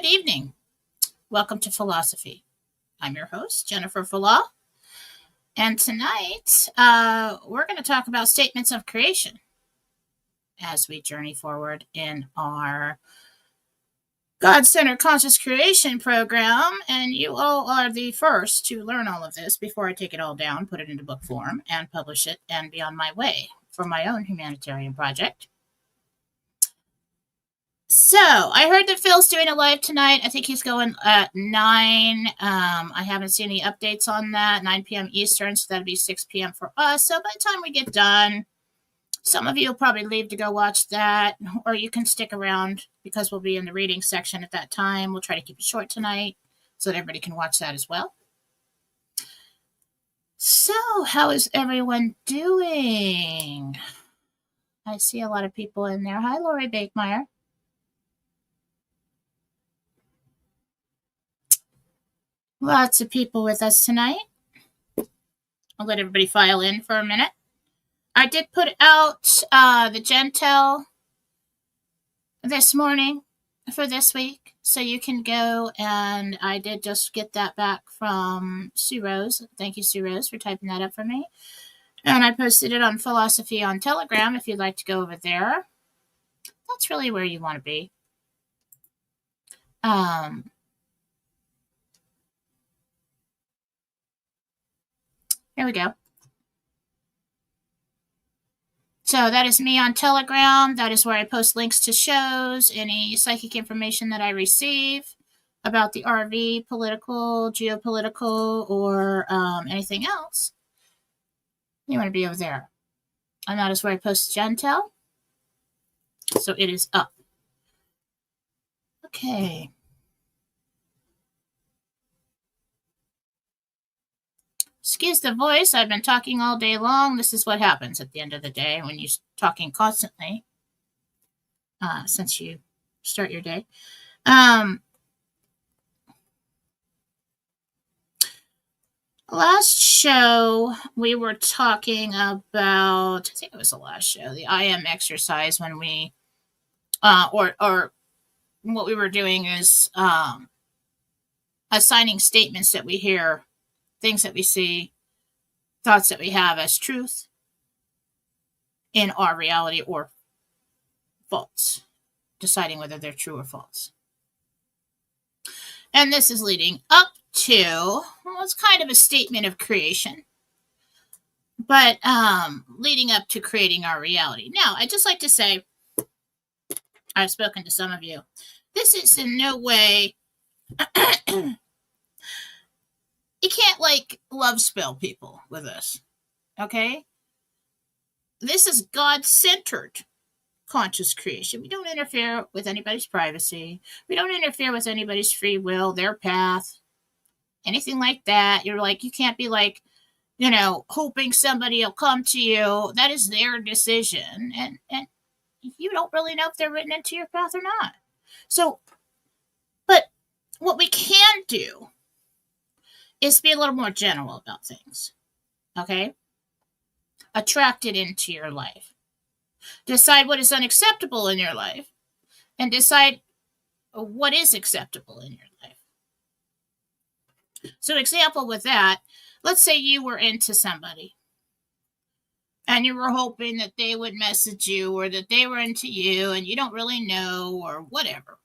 Good evening. Welcome to Fallawsophy. I'm your host, Jennifer Fallaw. And tonight, we're going to talk about statements of creation as we journey forward in our God-Centered Conscious Creation program. And you all are the first to learn all of this before I take it all down, put it into book form, and publish it, and be on my way for my own humanitarian project. So I heard that Phil's doing a live tonight. I think he's going at 9. I haven't seen any updates on that. 9 p.m. Eastern, so that'd be 6 p.m. for us. So by the time we get done, some of you will probably leave to go watch that, or you can stick around because we'll be in the reading section at that time. We'll try to keep it short tonight so that everybody can watch that as well. So how is everyone doing? I see a lot of people in there. Hi, Lori Bakemeyer. Lots of people with us tonight. I'll let everybody file in for a minute. I did put out the Gentel this morning for this week, so you can go, and I did just get that back from Sue Rose. Thank you, Sue Rose, for typing that up for me. And I posted it on Fallawsophy on Telegram if you'd like to go over there. That's really where you want to be. Here we go. So that is me on Telegram. That is where I post links to shows, any psychic information that I receive about the RV, political, geopolitical, or anything else. You want to be over there. And that is where I post Gentel. So it is up. Okay. Excuse the voice. I've been talking all day long. This is what happens at the end of the day when you're talking constantly since you start your day. Last show, we were talking about, I think it was the last show, the I am exercise, when we, or what we were doing is assigning statements that we hear, things that we see, thoughts that we have as truth in our reality or false, deciding whether they're true or false. And this is leading up to, well, it's kind of a statement of creation, but leading up to creating our reality. Now, I'd just like to say, I've spoken to some of you. This is in no way, you can't love spell people with this, okay? This is God-centered conscious creation. We don't interfere with anybody's privacy. We don't interfere with anybody's free will, their path, anything like that. You can't be hoping somebody will come to you. That is their decision. And you don't really know if they're written into your path or not. So, but what we can do is be a little more general about things, okay? Attract it into your life. Decide what is unacceptable in your life, and decide what is acceptable in your life. So example with that, let's say you were into somebody, and you were hoping that they would message you, or that they were into you, and you don't really know, or whatever.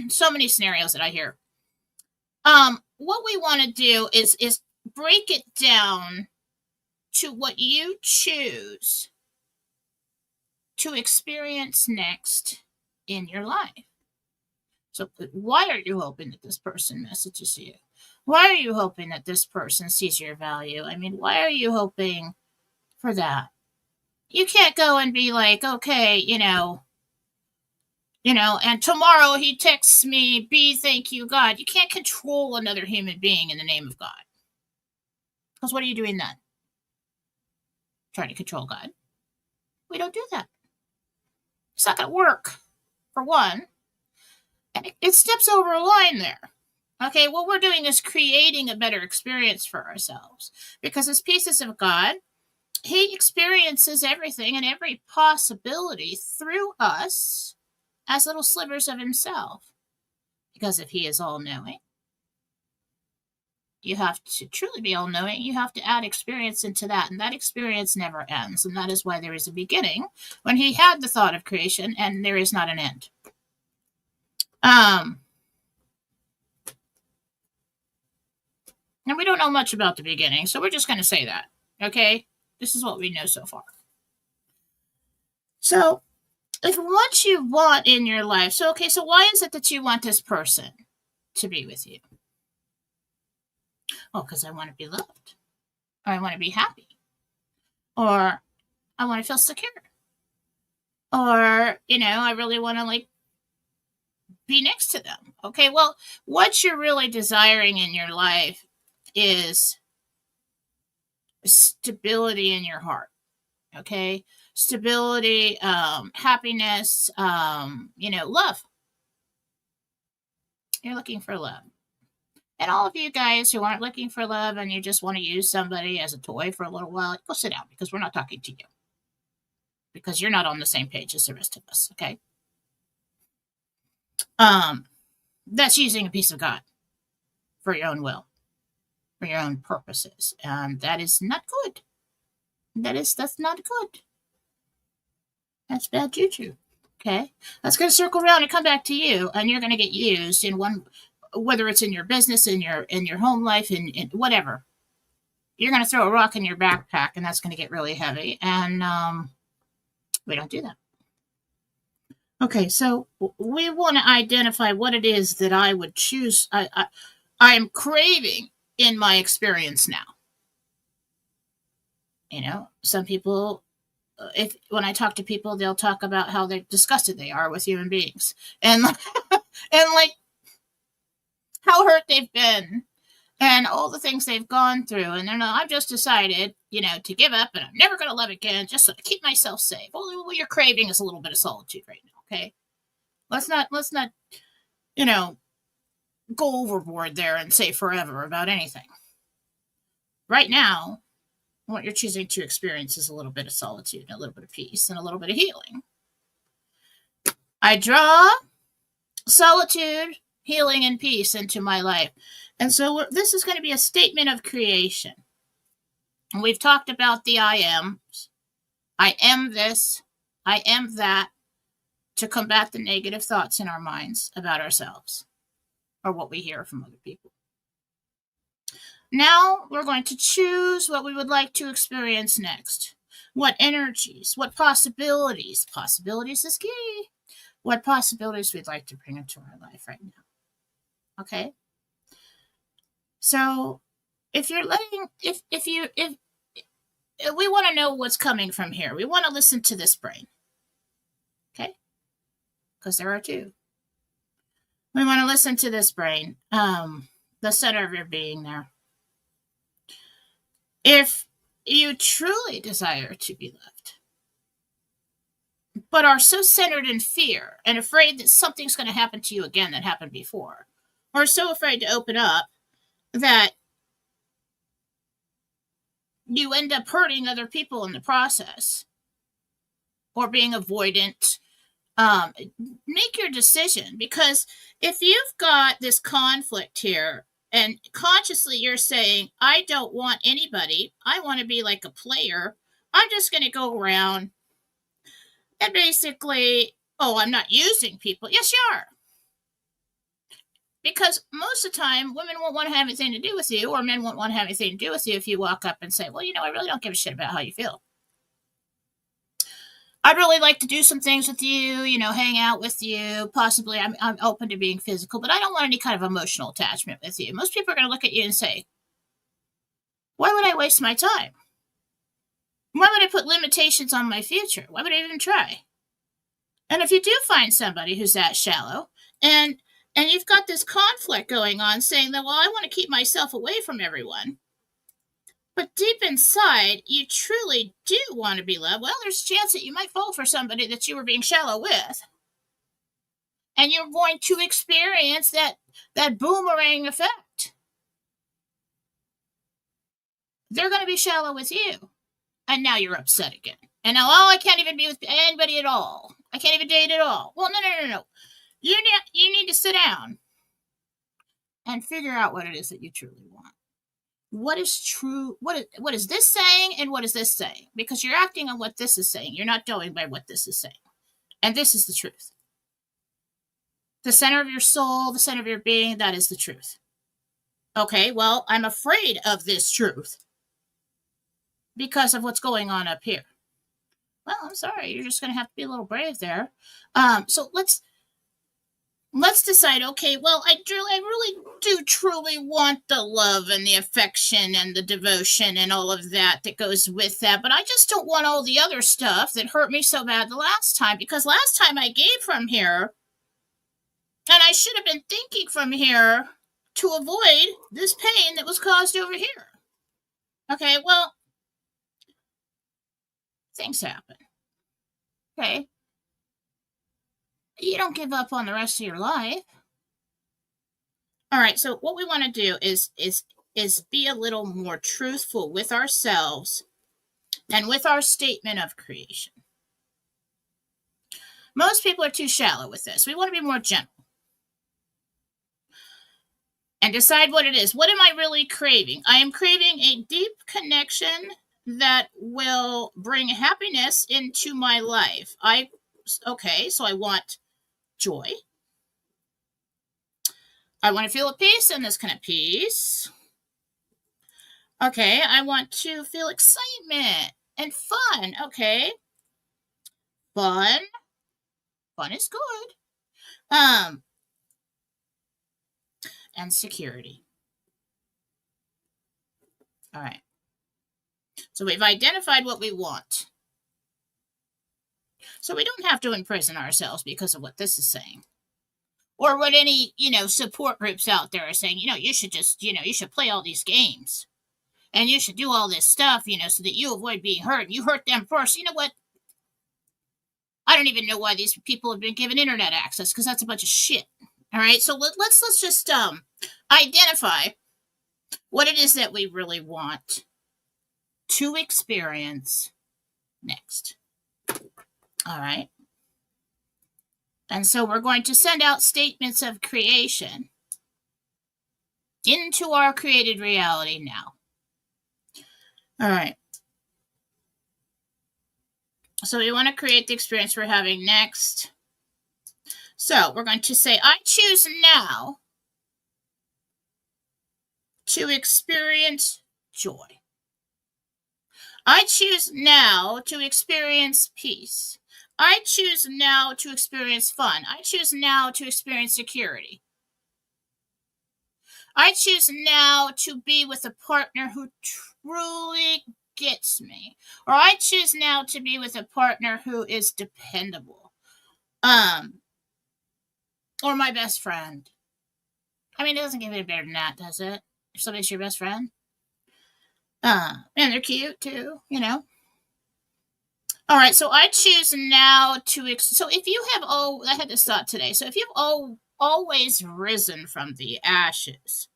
So many scenarios that I hear. What we want to do is break it down to what you choose to experience next in your life. So why are you hoping that this person messages you? Why are you hoping that this person sees your value? I mean, why are you hoping for that? You can't go and be like, okay, and tomorrow he texts me, B, thank you, God. You can't control another human being in the name of God. Because what are you doing then? Trying to control God. We don't do that. It's not going to work, for one. And it steps over a line there. Okay, what we're doing is creating a better experience for ourselves. Because as pieces of God, He experiences everything and every possibility through us as little slivers of Himself. Because if he is all-knowing, you have to truly be all-knowing. You have to add experience into that, and that experience never ends. And that is why there is a beginning when he had the thought of creation, and there is not an end. And we don't know much about the beginning, so we're just going to say that, okay? This is what we know so far. So, if what you want in your life, so why is it that you want this person to be with you? Oh, because I want to be loved, or I want to be happy, or I want to feel secure, or, I really want to, be next to them. Okay, well, what you're really desiring in your life is stability in your heart. Okay, stability, happiness, love. You're looking for love. And all of you guys who aren't looking for love and you just want to use somebody as a toy for a little while, go sit down, because we're not talking to you. Because you're not on the same page as the rest of us, okay? That's using a piece of God for your own will, for your own purposes. And that is not good. That's not good. That's bad juju. Okay? That's going to circle around and come back to you, and you're going to get used in one, whether it's in your business, in your home life, in whatever. You're going to throw a rock in your backpack, and that's going to get really heavy. And we don't do that. Okay, so we want to identify what it is that I would choose. I am craving in my experience now. Some people, when I talk to people, they'll talk about how disgusted they are with human beings, and how hurt they've been, and all the things they've gone through, and they're I've just decided, to give up, and I'm never going to love again, just so to keep myself safe. Well, what you're craving is a little bit of solitude right now. Okay, let's not, go overboard there and say forever about anything. Right now, what you're choosing to experience is a little bit of solitude, a little bit of peace, and a little bit of healing. I draw solitude, healing, and peace into my life. And so this is going to be a statement of creation. And we've talked about the I ams. I am this, I am that, to combat the negative thoughts in our minds about ourselves or what we hear from other people. Now we're going to choose what we would like to experience next. What energies, what possibilities. Possibilities is key. What possibilities we'd like to bring into our life right now. Okay? So if you're if we want to know what's coming from here, we want to listen to this brain. Okay? Because there are two. We want to listen to this brain, the center of your being there. If you truly desire to be loved, but are so centered in fear and afraid that something's going to happen to you again that happened before, or so afraid to open up that you end up hurting other people in the process, or being avoidant, make your decision. Because if you've got this conflict here, and consciously you're saying, I don't want anybody, I want to be like a player, I'm just going to go around and basically, I'm not using people. Yes, you are. Because most of the time, women won't want to have anything to do with you, or men won't want to have anything to do with you if you walk up and say, well, I really don't give a shit about how you feel. I'd really like to do some things with you, hang out with you. Possibly I'm open to being physical, but I don't want any kind of emotional attachment with you. Most people are going to look at you and say, why would I waste my time? Why would I put limitations on my future? Why would I even try? And if you do find somebody who's that shallow, and you've got this conflict going on saying that, well, I want to keep myself away from everyone, but deep inside, you truly do want to be loved, well, there's a chance that you might fall for somebody that you were being shallow with. And you're going to experience that boomerang effect. They're going to be shallow with you. And now you're upset again. And now, I can't even be with anybody at all. I can't even date at all. Well, no. You need to sit down and figure out what it is that you truly want. What is true? What is this saying, and what is this saying? Because you're acting on what this is saying. You're not going by what this is saying. And this is the truth. The center of your soul, the center of your being, that is the truth. Okay, well, I'm afraid of this truth because of what's going on up here. Well, I'm sorry. You're just going to have to be a little brave there. So let's decide, okay, well, I really do truly want the love and the affection and the devotion and all of that goes with that, but I just don't want all the other stuff that hurt me so bad the last time, because last time I gave from here, and I should have been thinking from here to avoid this pain that was caused over here. Okay, well, things happen. Okay? You don't give up on the rest of your life. All right, so what we want to do is be a little more truthful with ourselves and with our statement of creation. Most people are too shallow with this. We want to be more gentle. And decide what it is. What am I really craving? I am craving a deep connection that will bring happiness into my life. Okay, so I want joy. I want to feel at peace in this kind of peace. Okay, I want to feel excitement and fun. Okay, fun is good. And security. All right. So we've identified what we want. So we don't have to imprison ourselves because of what this is saying. Or what any, support groups out there are saying, you should just, you should play all these games. And you should do all this stuff, so that you avoid being hurt. You hurt them first. You know what? I don't even know why these people have been given internet access, because that's a bunch of shit. All right, so let's just identify what it is that we really want to experience next. All right. And so we're going to send out statements of creation into our created reality now. All right. So we want to create the experience we're having next. So we're going to say, I choose now to experience joy. I choose now to experience peace. I choose now to experience fun. I choose now to experience security. I choose now to be with a partner who truly gets me. Or I choose now to be with a partner who is dependable. Or my best friend. I mean, it doesn't get any better than that, does it? If somebody's your best friend. And they're cute too, All right, so I choose now to... So if you have... I had this thought today. So if you've always risen from the ashes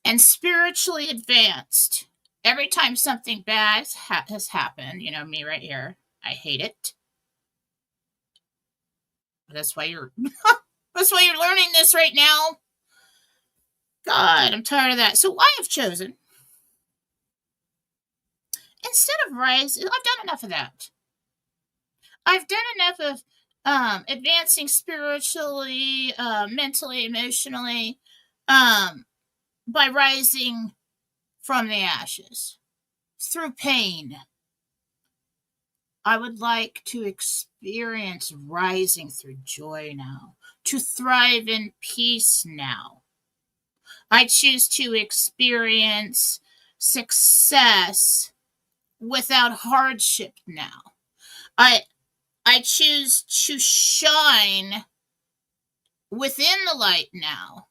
and spiritually advanced every time something bad has happened, me right here, I hate it. That's why you're learning this right now. God, I'm tired of that. So I have chosen, instead of rise, I've done enough of that. I've done enough of advancing spiritually, mentally, emotionally, by rising from the ashes through pain. I would like to experience rising through joy now, to thrive in peace now. I choose to experience success without hardship now. I choose to shine within the light now,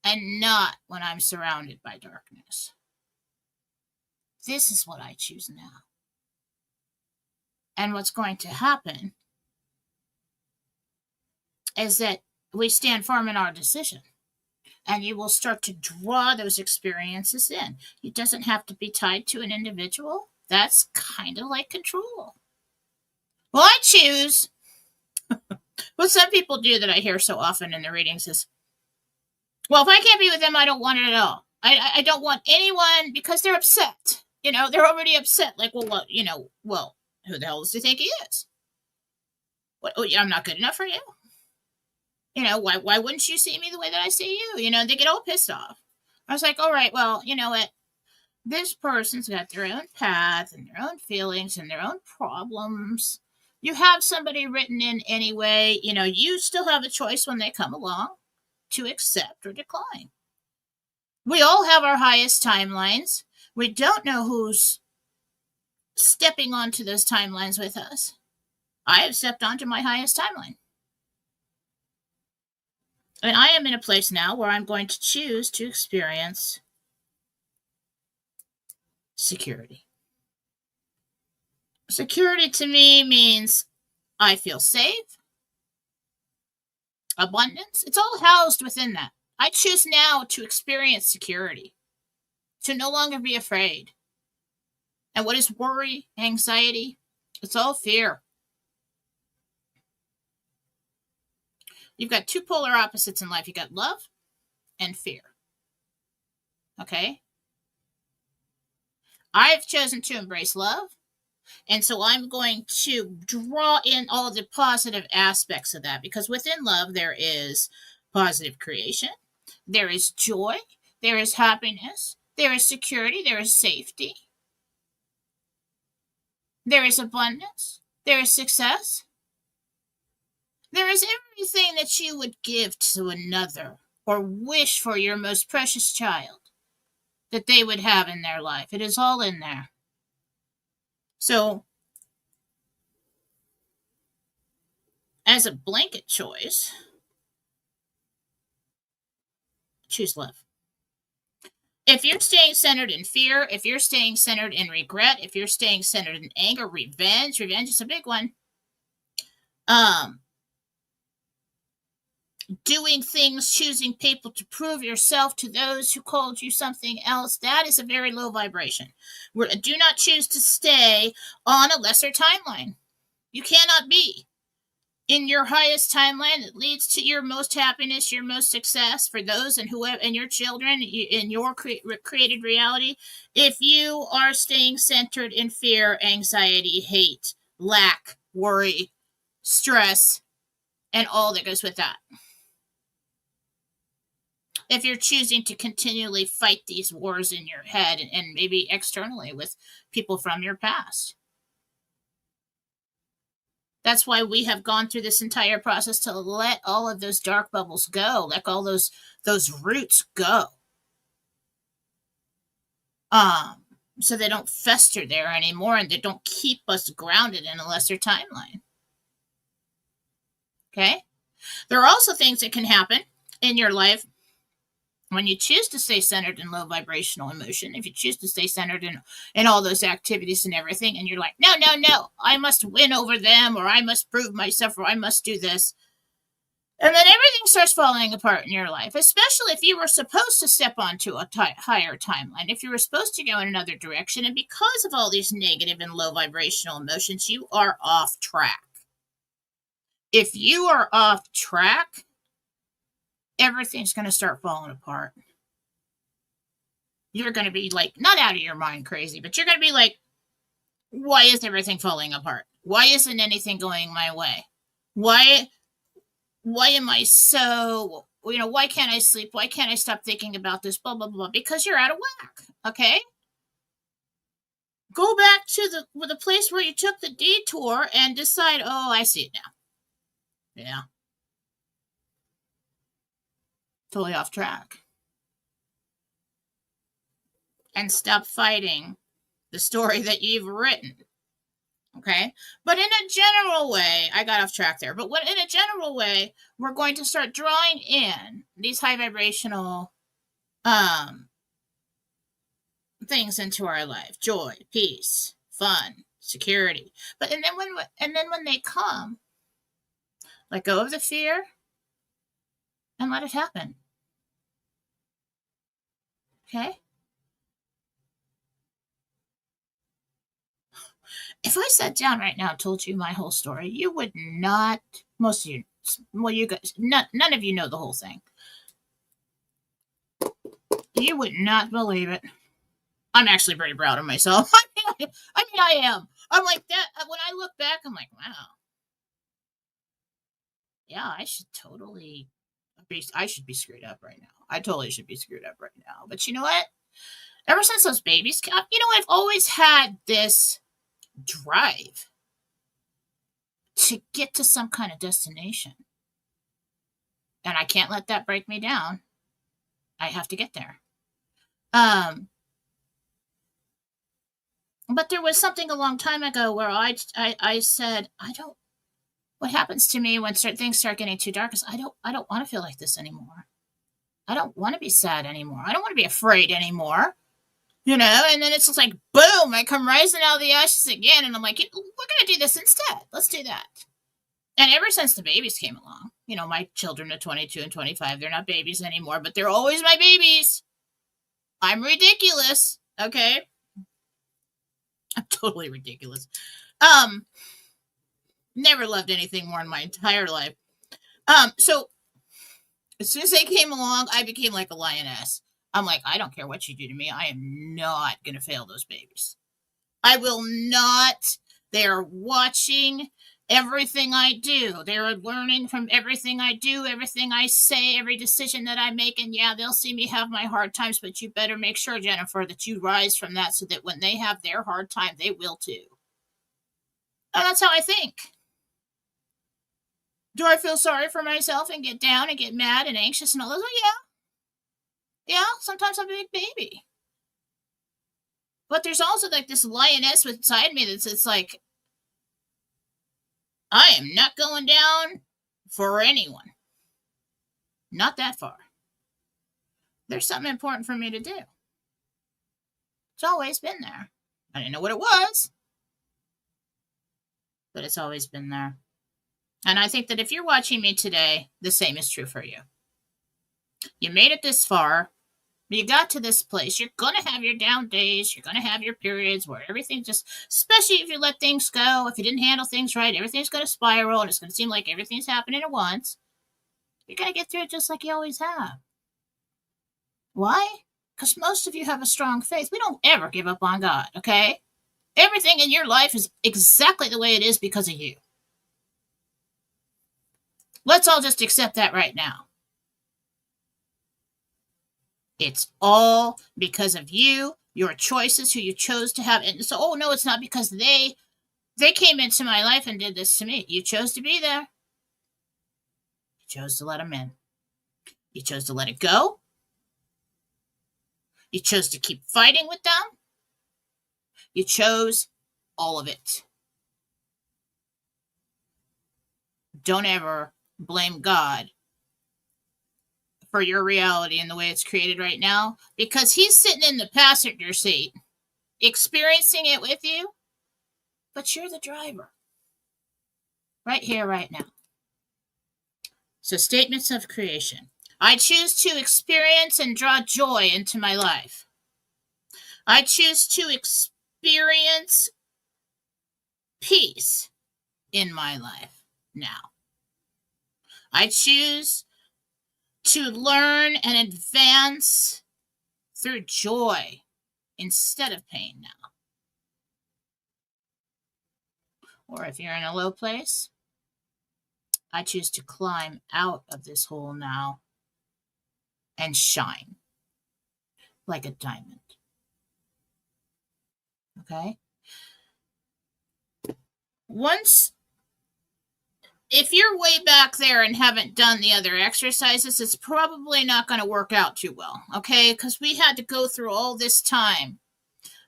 and not when I'm surrounded by darkness. This is what I choose now. And what's going to happen is that we stand firm in our decision. And you will start to draw those experiences in. It doesn't have to be tied to an individual. That's kind of like control. Well, I choose What some people do that I hear so often in the readings is, well, if I can't be with them, I don't want it at all. I don't want anyone because they're upset. They're already upset. Like, well, what, well, who the hell does he think he is? What, oh, I'm not good enough for you? Why wouldn't you see me the way that I see you? They get all pissed off. I was like, all right, well, you know what? This person's got their own path and their own feelings and their own problems. You have somebody written in anyway. You still have a choice when they come along to accept or decline. We all have our highest timelines. We don't know who's stepping onto those timelines with us. I have stepped onto my highest timeline. And I am in a place now where I'm going to choose to experience security. Security to me means I feel safe, abundance. It's all housed within that. I choose now to experience security, to no longer be afraid. And what is worry, anxiety? It's all fear. You've got two polar opposites in life. You got love and fear. Okay? I've chosen to embrace love. And so I'm going to draw in all the positive aspects of that, because within love, there is positive creation, there is joy, there is happiness, there is security, there is safety, there is abundance, there is success. There is everything that you would give to another or wish for your most precious child that they would have in their life. It is all in there. So, as a blanket choice, choose love. If you're staying centered in fear, if you're staying centered in regret, if you're staying centered in anger, revenge is a big one. Doing things, choosing people to prove yourself to those who called you something else, that is a very low vibration. Do not choose to stay on a lesser timeline. You cannot be in your highest timeline that leads to your most happiness, your most success for those and whoever and your children in your created reality. If you are staying centered in fear, anxiety, hate, lack, worry, stress, and all that goes with that. If you're choosing to continually fight these wars in your head and maybe externally with people from your past. That's why we have gone through this entire process to let all of those dark bubbles go, let all those roots go. So they don't fester there anymore and they don't keep us grounded in a lesser timeline. Okay? There are also things that can happen in your life when you choose to stay centered in low vibrational emotion. If you choose to stay centered in all those activities and everything, and you're like, no, I must win over them, or I must prove myself, or I must do this. And then everything starts falling apart in your life, especially if you were supposed to step onto a higher timeline, if you were supposed to go in another direction, and because of all these negative and low vibrational emotions, you are off track. If you are off track, everything's going to start falling apart. You're going to be like, not out of your mind crazy, but you're going to be like, why is everything falling apart? Why isn't anything going my way? Why am I so, why can't I sleep? Why can't I stop thinking about this? Blah, blah, blah. Because you're out of whack. Okay? Go back to the place where you took the detour and decide, oh, I see it now. Yeah. Totally off track. And stop fighting the story that you've written. Okay? But in a general way, I got off track there, but in a general way, we're going to start drawing in these high vibrational things into our life. Joy, peace, fun, security. But then when they come, let go of the fear and let it happen. Okay? If I sat down right now and told you my whole story, you would not, most of you, well, you guys, none of you know the whole thing. You would not believe it. I'm actually very proud of myself. I am. I'm like that. When I look back, I'm like, wow. Yeah, I should be screwed up right now. I totally should be screwed up right now. But you know what? Ever since those babies came up, I've always had this drive to get to some kind of destination. And I can't let that break me down. I have to get there. But there was something a long time ago where I said, what happens to me when things start getting too dark is I don't want to feel like this anymore. I don't want to be sad anymore. I don't want to be afraid anymore. And then it's just like, boom, I come rising out of the ashes again. And I'm like, we're going to do this instead. Let's do that. And ever since the babies came along, my children are 22 and 25, they're not babies anymore, but they're always my babies. I'm ridiculous. Okay. I'm totally ridiculous. Never loved anything more in my entire life. So as soon as they came along, I became like a lioness. I'm like, I don't care what you do to me. I am not going to fail those babies. I will not. They are watching everything I do. They're learning from everything I do, everything I say, every decision that I make. And yeah, they'll see me have my hard times, but you better make sure, Jennifer, that you rise from that so that when they have their hard time, they will too. And that's how I think. Do I feel sorry for myself and get down and get mad and anxious and all those? Oh, yeah. Yeah, sometimes I'm a big baby. But there's also like this lioness inside me that's like, I am not going down for anyone. Not that far. There's something important for me to do. It's always been there. I didn't know what it was, but it's always been there. And I think that if you're watching me today, the same is true for you. You made it this far. You got to this place. You're going to have your down days. You're going to have your periods where everything just, especially if you let things go, if you didn't handle things right, everything's going to spiral and it's going to seem like everything's happening at once. You're going to get through it just like you always have. Why? Because most of you have a strong faith. We don't ever give up on God, okay? Everything in your life is exactly the way it is because of you. Let's all just accept that right now. It's all because of you, your choices, who you chose to have. And so, oh no, it's not because they came into my life and did this to me. You chose to be there. You chose to let them in. You chose to let it go. You chose to keep fighting with them. You chose all of it. Don't ever blame God for your reality and the way it's created right now, because he's sitting in the passenger seat experiencing it with you, but you're the driver right here, right now. So, statements of creation. I choose to experience and draw joy into my life. I choose to experience peace in my life now. I choose to learn and advance through joy instead of pain now. Or if you're in a low place, I choose to climb out of this hole now and shine like a diamond. Okay? If you're way back there and haven't done the other exercises, it's probably not going to work out too well, okay? Because we had to go through all this time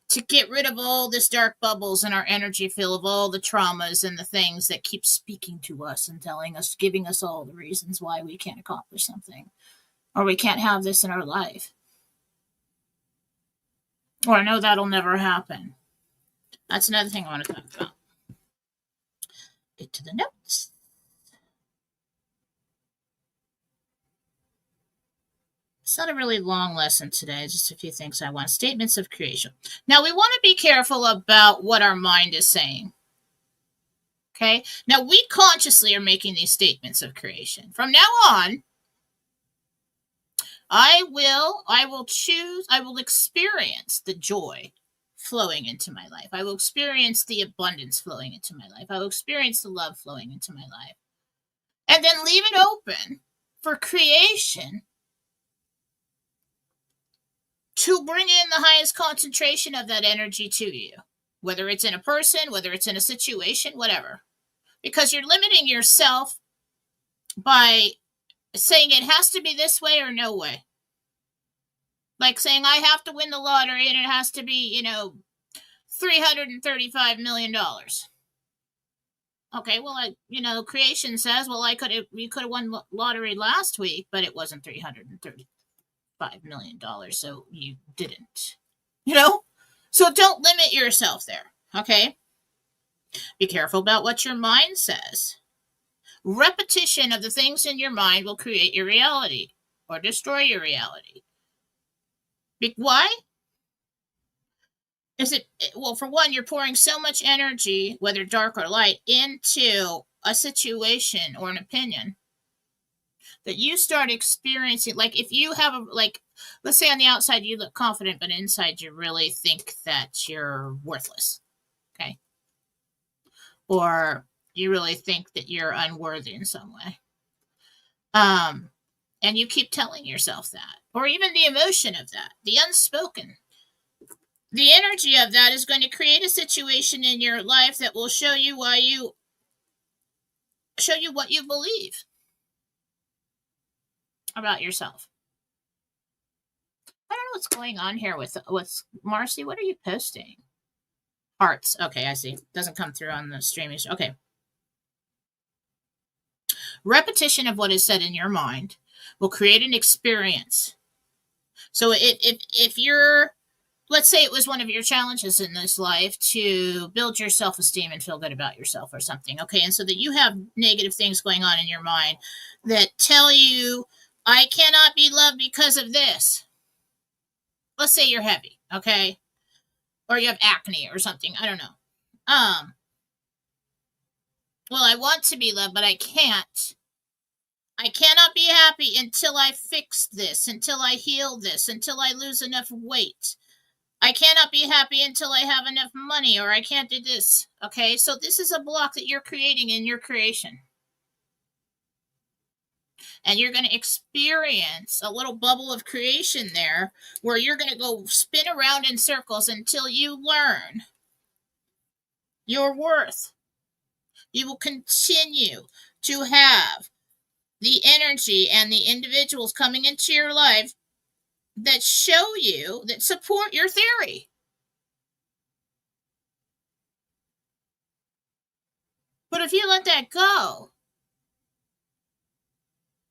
to get rid of all this dark bubbles in our energy field of all the traumas and the things that keep speaking to us and telling us, giving us all the reasons why we can't accomplish something or we can't have this in our life. Or no, that'll never happen. That's another thing I want to talk about. Get to the notes. It's not a really long lesson today, just a few things I want. Statements of creation. Now, we want to be careful about what our mind is saying. Okay? Now, we consciously are making these statements of creation. From now on, I will experience the joy flowing into my life. I will experience the abundance flowing into my life. I will experience the love flowing into my life. And then leave it open for creation to bring in the highest concentration of that energy to you, whether it's in a person, whether it's in a situation, whatever. Because you're limiting yourself by saying it has to be this way or no way. Like saying I have to win the lottery and it has to be, $335 million. Okay, well, creation says, well, you could have won lottery last week, but it wasn't $335 million, so you didn't. So don't limit yourself there. Okay, be careful about what your mind says. Repetition of the things in your mind will create your reality or destroy your reality. Why? Well, for one, you're pouring so much energy, whether dark or light, into a situation or an opinion that you start experiencing. Like if you have let's say on the outside you look confident, but inside you really think that you're worthless. Okay. Or you really think that you're unworthy in some way. And you keep telling yourself that, or even the emotion of that, the unspoken. The energy of that is going to create a situation in your life that will show you what you believe about yourself. I don't know what's going on here with Marcy. What are you posting? Hearts. Okay, I see. Doesn't come through on the streaming. Okay. Repetition of what is said in your mind will create an experience. So if you're, let's say it was one of your challenges in this life to build your self-esteem and feel good about yourself or something. Okay, and so that you have negative things going on in your mind that tell you, I cannot be loved because of this. Let's say you're heavy, okay? Or you have acne or something. I don't know. Well, I want to be loved, but I can't. I cannot be happy until I fix this, until I heal this, until I lose enough weight. I cannot be happy until I have enough money, or I can't do this. Okay, so this is a block that you're creating in your creation. And you're going to experience a little bubble of creation there where you're going to go spin around in circles until you learn your worth. You will continue to have the energy and the individuals coming into your life that show you, that support your theory. But if you let that go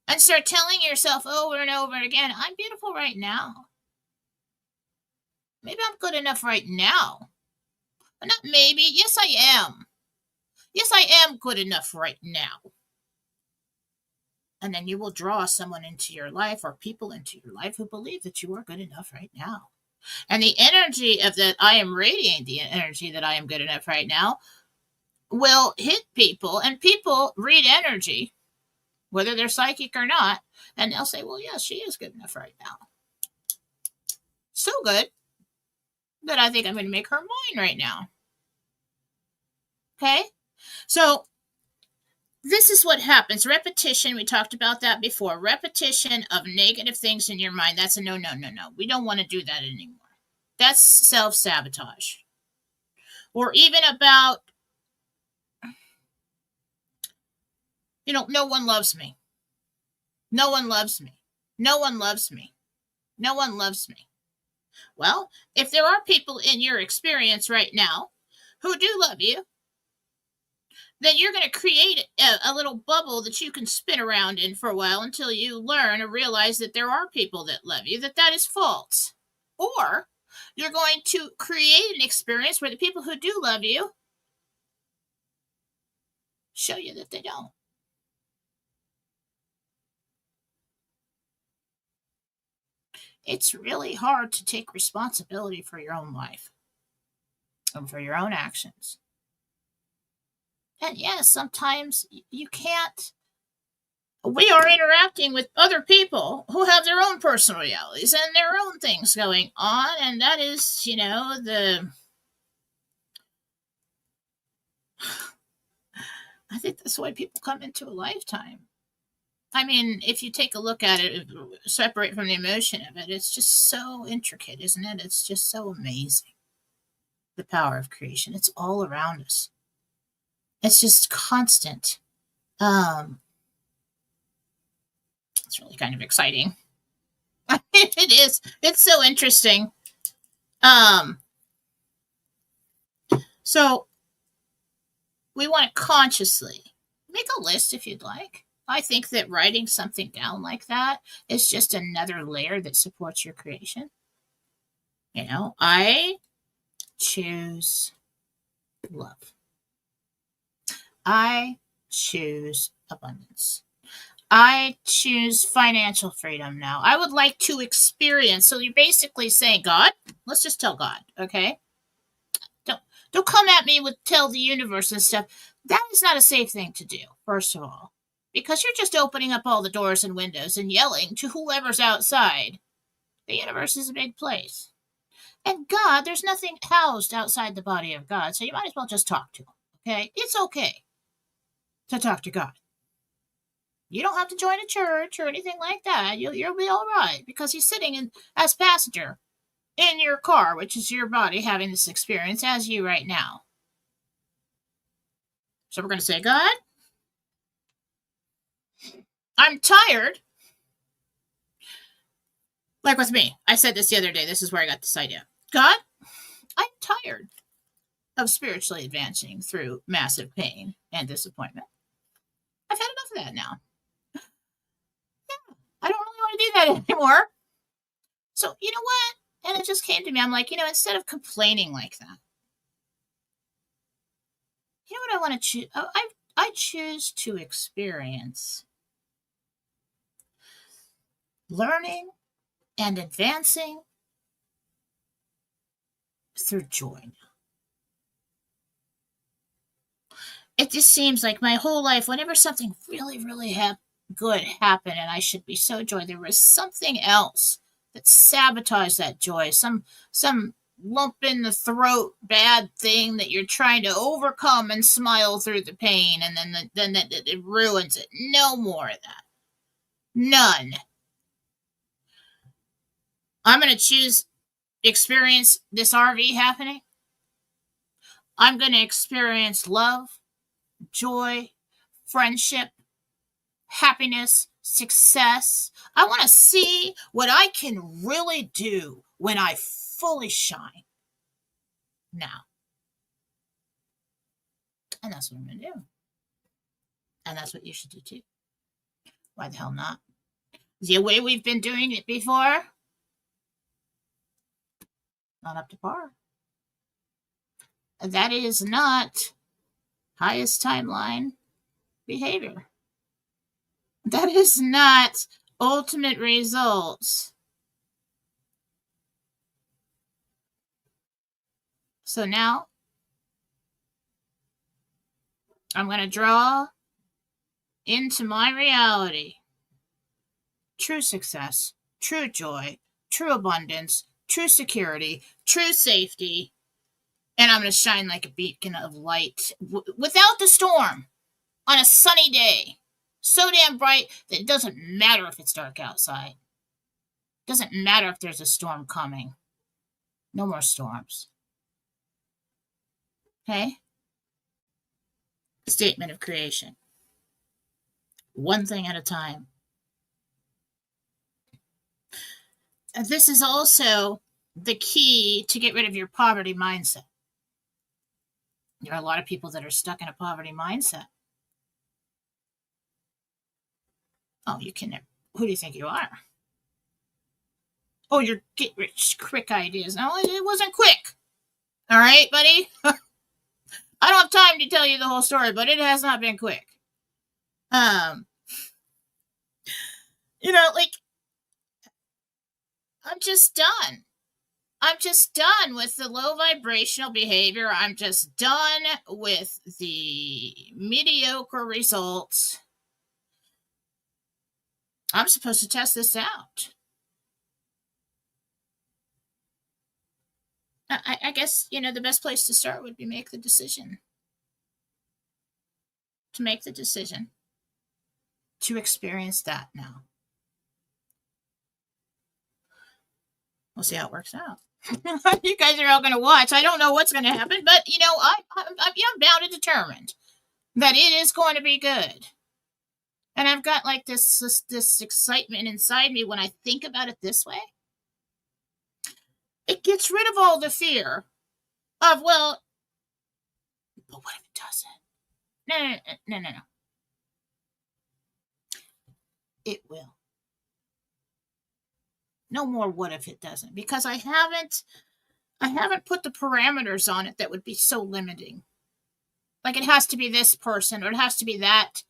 and start telling yourself over and over again, I'm beautiful right now. Maybe I'm good enough right now. But not maybe. Yes, I am. Yes, I am good enough right now. And then you will draw someone into your life or people into your life who believe that you are good enough right now. And the energy of that I am radiating, the energy that I am good enough right now, will hit people, and people read energy, whether they're psychic or not, and they'll say, well, yes, she is good enough right now. So good that I think I'm going to make her mine right now. Okay? So this is what happens. Repetition, we talked about that before. Repetition of negative things in your mind, that's a no. We don't want to do that anymore. That's self-sabotage. Or even about, no one loves me. No one loves me. No one loves me. No one loves me. Well, if there are people in your experience right now who do love you, then you're going to create a little bubble that you can spin around in for a while until you learn or realize that there are people that love you, that is false. Or you're going to create an experience where the people who do love you show you that they don't. it's really hard to take responsibility for your own life and for your own actions. And yes, sometimes you can't. We are interacting with other people who have their own personal realities and their own things going on, and that is, I think that's why people come into a lifetime. I mean, if you take a look at it, separate from the emotion of it, it's just so intricate, isn't it? It's just so amazing. The power of creation. It's all around us. It's just constant. It's really kind of exciting. It is. It's so interesting. Um, so we want to consciously make a list if you'd like. I think that writing something down like that is just another layer that supports your creation. I choose love. I choose abundance. I choose financial freedom now. I would like to experience. So you're basically saying, God, let's just tell God, okay? Don't come at me with tell the universe and stuff. That is not a safe thing to do, first of all, because you're just opening up all the doors and windows and yelling to whoever's outside. The universe is a big place. And God, there's nothing housed outside the body of God, so you might as well just talk to him, okay? It's okay to talk to God. You don't have to join a church or anything like that. You'll be all right because he's sitting in as passenger in your car, which is your body having this experience as you right now. So we're going to say, God, I'm tired. Like with me, I said this the other day. This is where I got this idea. God, I'm tired of spiritually advancing through massive pain and disappointment. I've had enough of that now. I don't really want to do that anymore. So, you know what? And it just came to me. I'm like, instead of complaining like that, you know what I want to choose? I choose to experience learning and advancing through joy. It just seems like my whole life, whenever something really, really good happened and I should be so joyful, there was something else that sabotaged that joy. Some lump in the throat bad thing that you're trying to overcome and smile through the pain, and then it ruins it. No more of that. None. I'm going to choose experience this RV happening. I'm going to experience love, joy, friendship, happiness, success. I want to see what I can really do when I fully shine now. And that's what I'm going to do. And that's what you should do too. Why the hell not? The way we've been doing it before, not up to par. That is not highest timeline behavior. That is not ultimate results. So now I'm going to draw into my reality true success, true joy, true abundance, true security, true safety, and I'm going to shine like a beacon of light without the storm on a sunny day. So damn bright that it doesn't matter if it's dark outside. It doesn't matter if there's a storm coming. No more storms. Okay? Statement of creation. One thing at a time. And this is also the key to get rid of your poverty mindset. There are a lot of people that are stuck in a poverty mindset. Oh, you can never. Who do you think you are? Oh, you're get rich quick ideas. No, it wasn't quick. All right, buddy? I don't have time to tell you the whole story, but it has not been quick. Like I'm just done. I'm just done with the low vibrational behavior. I'm just done with the mediocre results. I'm supposed to test this out. I guess, the best place to start would be make the decision. To make the decision to experience that now. We'll see how it works out. You guys are all going to watch. I don't know what's going to happen, but I'm bound and determined that it is going to be good. And I've got like this excitement inside me when I think about it this way. It gets rid of all the fear of, well, but what if it doesn't? No. It will. No more what if it doesn't, because I haven't put the parameters on it that would be so limiting. Like it has to be this person, or it has to be that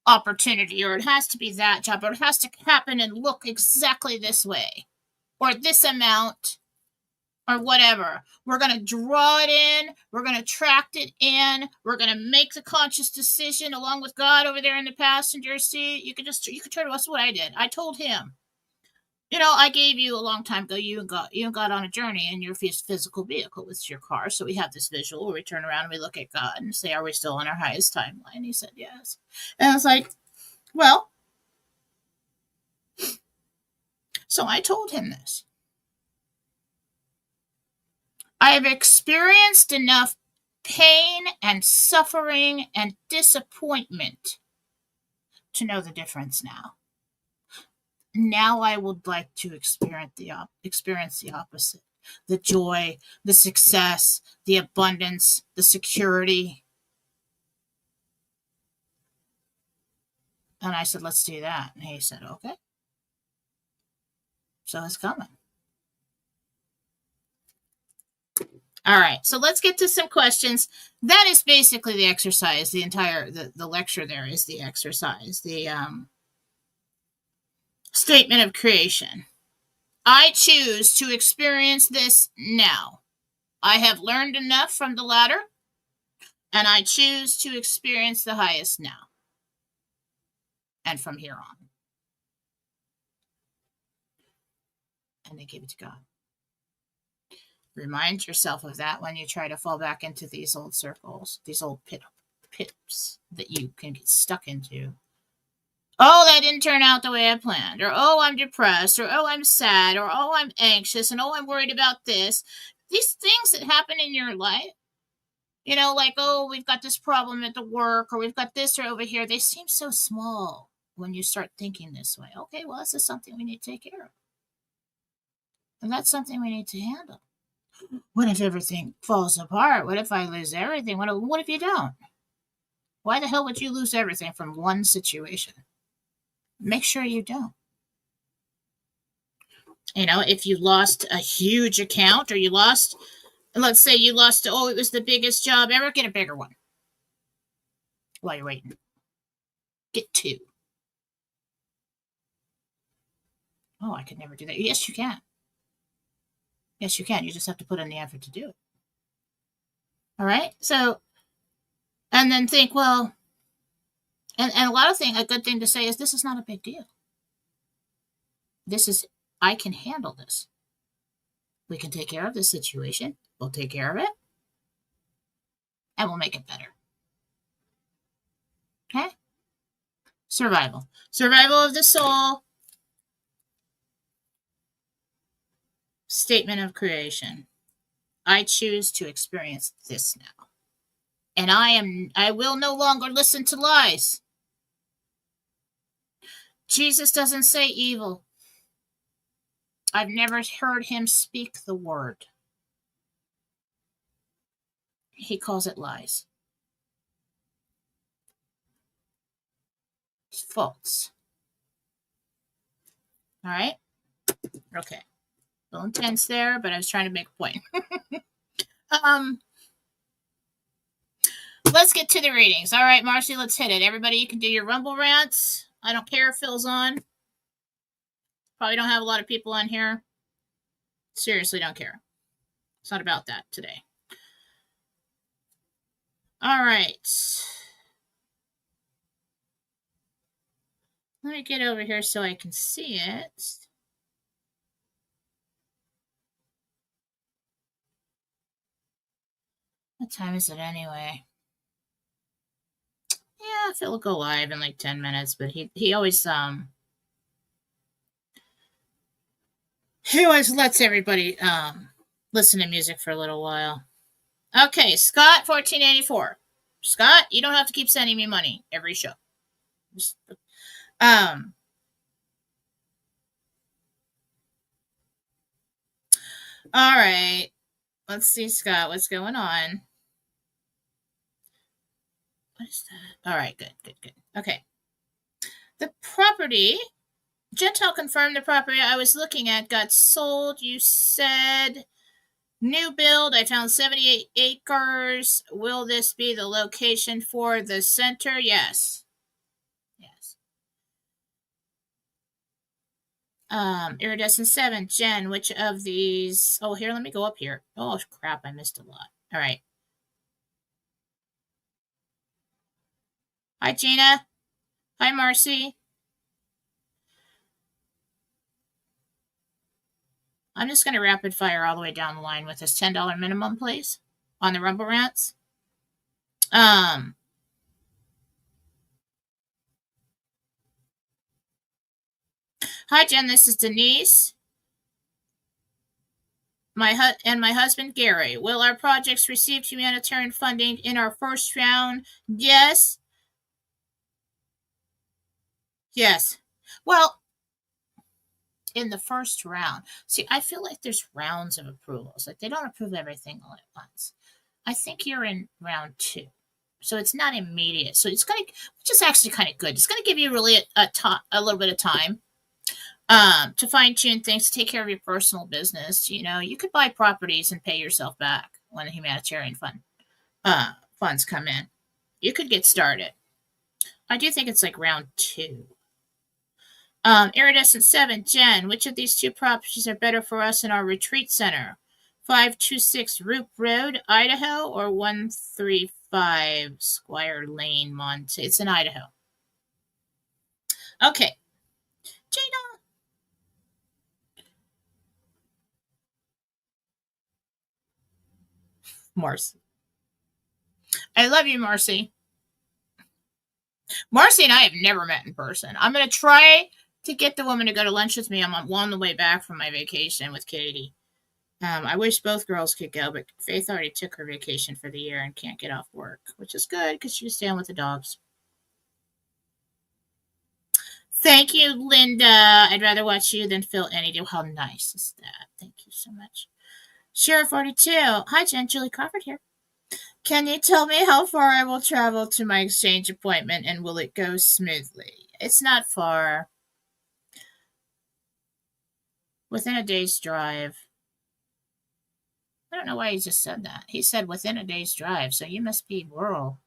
opportunity, or it has to be that job, or it has to happen and look exactly this way, or this amount, or whatever. We're going to draw it in. We're going to attract it in. We're going to make the conscious decision along with God over there in the passenger seat. You could try to us what I did. I told him, I gave you a long time ago, you got on a journey in your physical vehicle with your car. So we have this visual where we turn around and we look at God and say, are we still on our highest timeline? He said, yes. And I was like, well, so I told him this. I have experienced enough pain and suffering and disappointment to know the difference now. Now I would like to experience the opposite. The joy, the success, the abundance, the security. And I said, let's do that. And he said, okay. So it's coming. All right, so let's get to some questions. That is basically the exercise. The entire the lecture there is the exercise. The statement of creation. I choose to experience this now. I have learned enough from the ladder, and I choose to experience the highest now. And from here on. And they give it to God. Remind yourself of that when you try to fall back into these old circles, these old pits that you can get stuck into. Oh, that didn't turn out the way I planned. Or, oh, I'm depressed. Or, oh, I'm sad. Or, oh, I'm anxious. And, oh, I'm worried about this. These things that happen in your life, like, oh, we've got this problem at the work, or we've got this or over here. They seem so small when you start thinking this way. Okay, well, this is something we need to take care of. And that's something we need to handle. What if everything falls apart? What if I lose everything? What if you don't? Why the hell would you lose everything from one situation? Make sure you don't. If you lost a huge account, or let's say you lost, it was the biggest job ever, get a bigger one. While you're waiting. Get 2. Oh, I could never do that. Yes, you can. Yes, you can. You just have to put in the effort to do it. All right? So, and then think, well, and a good thing to say is, this is not a big deal. I can handle this. We can take care of this situation. We'll take care of it. And we'll make it better. Okay? Survival. Survival of the soul. Statement of creation. I choose to experience this now. And I will no longer listen to lies. Jesus doesn't say evil. I've never heard him speak the word. He calls it lies. It's false. All right? Okay. A little intense there, but I was trying to make a point. Let's get to the readings. All right, Marcy, let's hit it. Everybody, you can do your Rumble rants. I don't care if Phil's on. Probably don't have a lot of people on here. Seriously, don't care. It's not about that today. All right. Let me get over here so I can see it. What time is it anyway? Yeah, Phil will go live in like 10 minutes, but he always lets everybody listen to music for a little while. Okay, Scott 1484. Scott, you don't have to keep sending me money every show. Um all right. Let's see, Scott, what's going on? What is that? All right, good. Okay. The property, Gentile confirmed the property I was looking at got sold. You said new build. I found 78 acres. Will this be the location for the center? Yes. Iridescent 7. Jen, which of these? Oh, here, let me go up here. Oh, crap, I missed a lot. All right. Hi, Gina. Hi, Marcy. I'm just going to rapid fire all the way down the line with this $10 minimum, please, on the Rumble Rants. Hi, Jen. This is Denise. My husband, Gary. Will our projects receive humanitarian funding in our first round? Yes. Yes. Well, in the first round. See, I feel like there's rounds of approvals. Like they don't approve everything all at once. I think you're in round 2. So it's not immediate. So it's going to, which is actually kind of good. It's going to give you really a little bit of time to fine tune things, to take care of your personal business. You know, you could buy properties and pay yourself back when the humanitarian funds come in. You could get started. I do think it's like round 2. Iridescent 7, Jen, which of these 2 properties are better for us in our retreat center? 526 Roop Road, Idaho, or 135 Squire Lane, Monte? It's in Idaho. Okay. Jada. Marcy. I love you, Marcy. Marcy and I have never met in person. I'm going to try to get the woman to go to lunch with me. I'm on the way back from my vacation with Katie. I wish both girls could go, but Faith already took her vacation for the year and can't get off work, which is good because she was staying with the dogs. Thank you, Linda. I'd rather watch you than Phil any day. How nice is that? Thank you so much. Sheriff 42. Hi, Jen. Julie Crawford here. Can you tell me how far I will travel to my exchange appointment, and will it go smoothly? It's not far. Within a day's drive. I don't know why he just said that. He said within a day's drive, so you must be rural.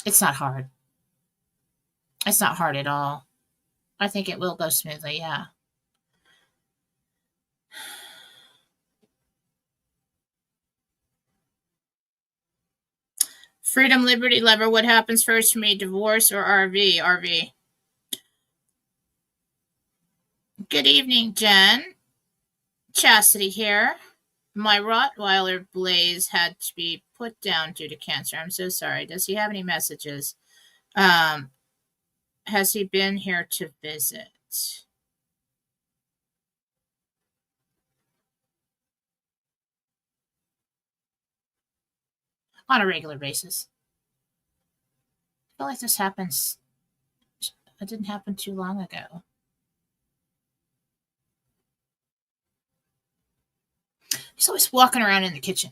It's not hard. It's not hard at all. I think it will go smoothly, yeah. Freedom, liberty, lover. What happens first for me, divorce or RV? RV. Good evening, Jen. Chastity here. My Rottweiler Blaze had to be put down due to cancer. I'm so sorry. Does he have any messages? Has he been here to visit? On a regular basis. I feel like this happens. It didn't happen too long ago. He's always walking around in the kitchen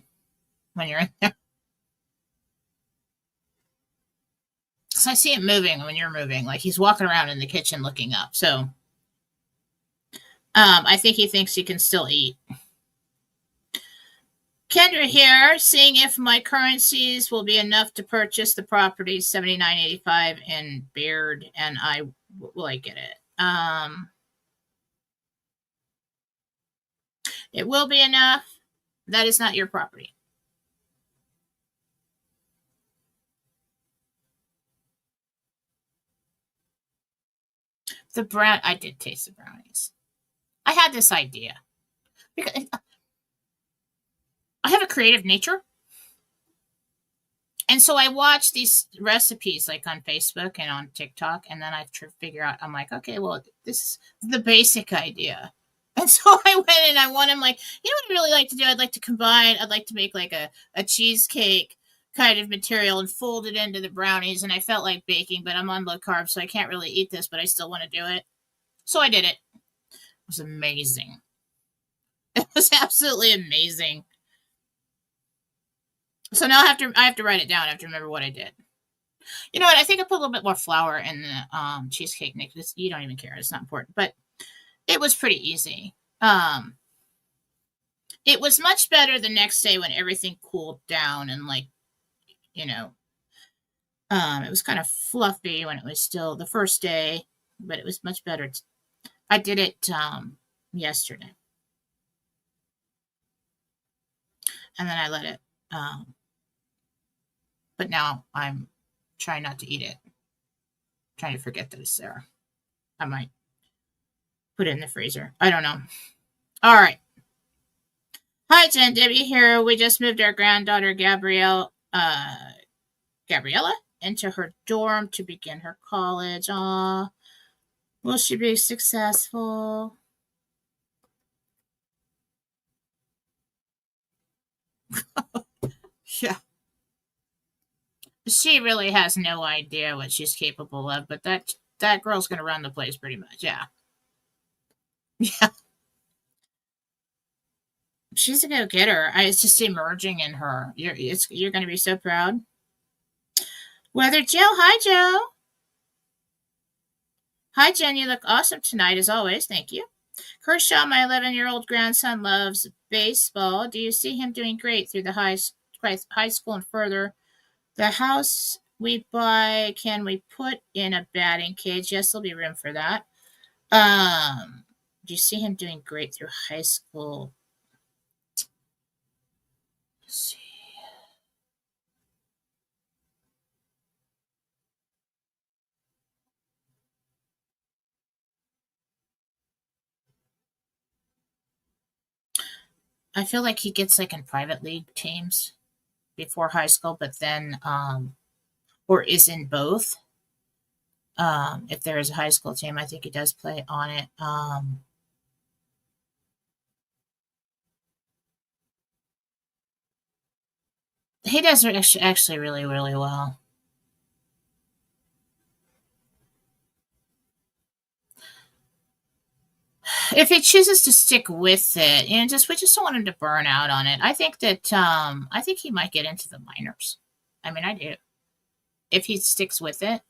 when you're in there. Because I see him moving when you're moving. Like he's walking around in the kitchen looking up. So I think he thinks he can still eat. Kendra here, seeing if my currencies will be enough to purchase the property 7985 in Baird, and I will I get it? It will be enough. That is not your property. I did taste the brownies. I had this idea because I have a creative nature. And so I watch these recipes like on Facebook and on TikTok, and then I figure out, I'm like, okay, well, this is the basic idea. And so I went and I'm like, you know what I'd really like to do? I'd like to make like a cheesecake kind of material and fold it into the brownies. And I felt like baking, but I'm on low carb, so I can't really eat this, but I still want to do it. So I did it. It was amazing. It was absolutely amazing. So now I have to write it down. I have to remember what I did. You know what? I think I put a little bit more flour in the cheesecake mix. You don't even care. It's not important. But it was pretty easy. It was much better the next day when everything cooled down and like, you know, it was kind of fluffy when it was still the first day, but it was much better. I did it yesterday. And then I let it but now I'm trying not to eat it. Trying to forget that it's there. I might put it in the freezer. I don't know. All right. Hi, Jen. Debbie here. We just moved our granddaughter Gabriella into her dorm to begin her college. Aw, will she be successful? Yeah. She really has no idea what she's capable of, but that girl's gonna run the place pretty much. Yeah. Yeah. She's a go-getter. It's just emerging in her. You're gonna be so proud. Weather Joe, hi Joe. Hi Jen, you look awesome tonight as always. Thank you. Kershaw, my 11-year-old grandson loves baseball. Do you see him doing great through the high school and further? The house we buy, can we put in a batting cage? Yes, there'll be room for that. Do you see him doing great through high school? Let's see. I feel like he gets like in private league teams before high school, but then or is in both. If there is a high school team, I think he does play on it. He does actually really, really well. If he chooses to stick with it, and we just don't want him to burn out on it. I think he might get into the minors. I mean, I do. If he sticks with it,